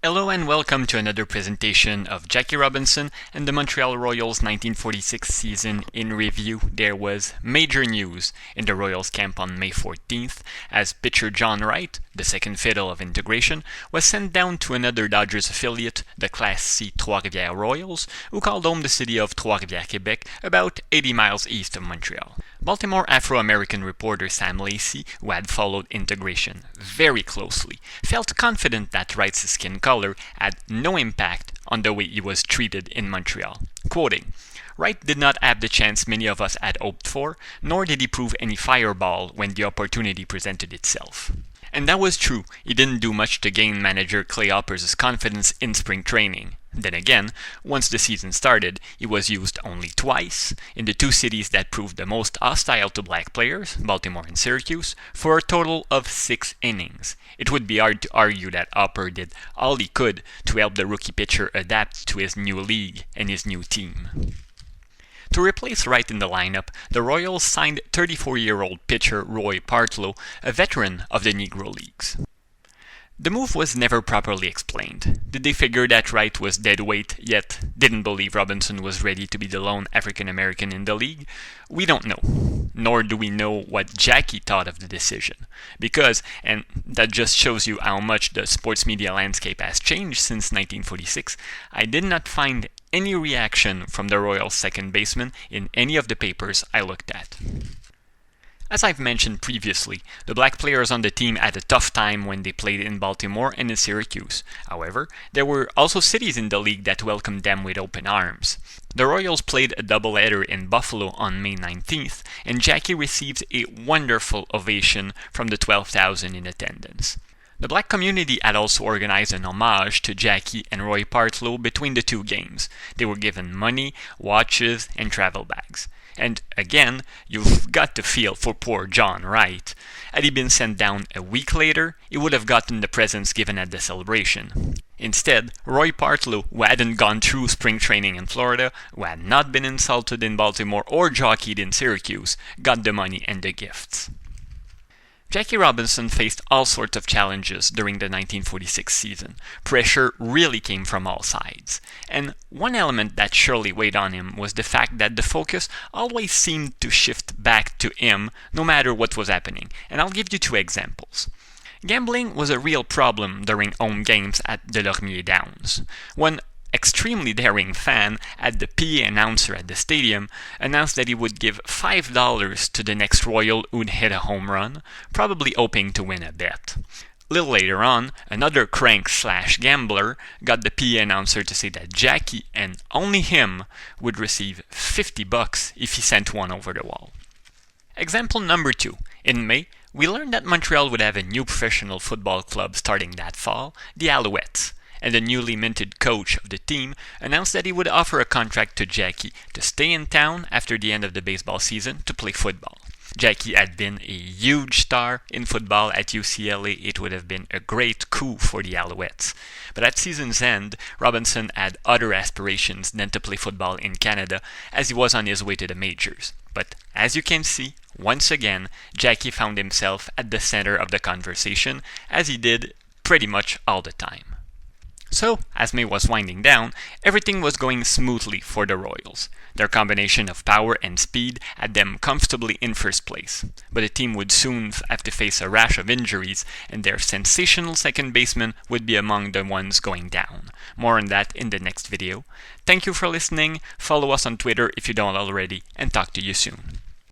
Hello and welcome to another presentation of Jackie Robinson and the Montreal Royals 1946 season in review. There was major news in the Royals camp on May 14th as pitcher John Wright, the second fiddle of integration, was sent down to another Dodgers affiliate, the Class C Trois-Rivières Royals, who called home the city of Trois-Rivières, Quebec, about 80 miles east of Montreal. Baltimore Afro-American reporter Sam Lacey, who had followed integration very closely, felt confident that Wright's skin color had no impact on the way he was treated in Montreal. Quoting, "Wright did not have the chance many of us had hoped for, nor did he prove any fireball when the opportunity presented itself." And that was true. He didn't do much to gain manager Clay Hoppers' confidence in spring training. Then again, once the season started, he was used only twice, in the two cities that proved the most hostile to black players, Baltimore and Syracuse, for a total of 6 innings. It would be hard to argue that Hopper did all he could to help the rookie pitcher adapt to his new league and his new team. To replace Wright in the lineup, the Royals signed 34-year-old pitcher Roy Partlow, a veteran of the Negro Leagues. The move was never properly explained. Did they figure that Wright was dead weight, yet didn't believe Robinson was ready to be the lone African-American in the league? We don't know. Nor do we know what Jackie thought of the decision. Because, and that just shows you how much the sports media landscape has changed since 1946, I did not find any reaction from the Royals second baseman in any of the papers I looked at. As I've mentioned previously, the black players on the team had a tough time when they played in Baltimore and in Syracuse. However, there were also cities in the league that welcomed them with open arms. The Royals played a doubleheader in Buffalo on May 19th, and Jackie received a wonderful ovation from the 12,000 in attendance. The black community had also organized an homage to Jackie and Roy Partlow between the two games. They were given money, watches, and travel bags. And again, you've got to feel for poor John Wright. Had he been sent down a week later, he would have gotten the presents given at the celebration. Instead, Roy Partlow, who hadn't gone through spring training in Florida, who had not been insulted in Baltimore or jockeyed in Syracuse, got the money and the gifts. Jackie Robinson faced all sorts of challenges during the 1946 season. Pressure really came from all sides. And one element that surely weighed on him was the fact that the focus always seemed to shift back to him no matter what was happening. And I'll give you 2 examples. Gambling was a real problem during home games at Delormier Downs. One extremely daring fan had the PA announcer at the stadium announced that he would give $5 to the next Royal who'd hit a home run, probably hoping to win a bet. A little later on, another crank/gambler got the PA announcer to say that Jackie, and only him, would receive $50 if he sent one over the wall. Example number 2. In May, we learned that Montreal would have a new professional football club starting that fall, the Alouettes. And the newly minted coach of the team announced that he would offer a contract to Jackie to stay in town after the end of the baseball season to play football. Jackie had been a huge star in football at UCLA. It would have been a great coup for the Alouettes. But at season's end, Robinson had other aspirations than to play football in Canada, as he was on his way to the majors. But as you can see, once again, Jackie found himself at the center of the conversation, as he did pretty much all the time. So, as May was winding down, everything was going smoothly for the Royals. Their combination of power and speed had them comfortably in first place. But the team would soon have to face a rash of injuries, and their sensational second baseman would be among the ones going down. More on that in the next video. Thank you for listening, follow us on Twitter if you don't already, and talk to you soon.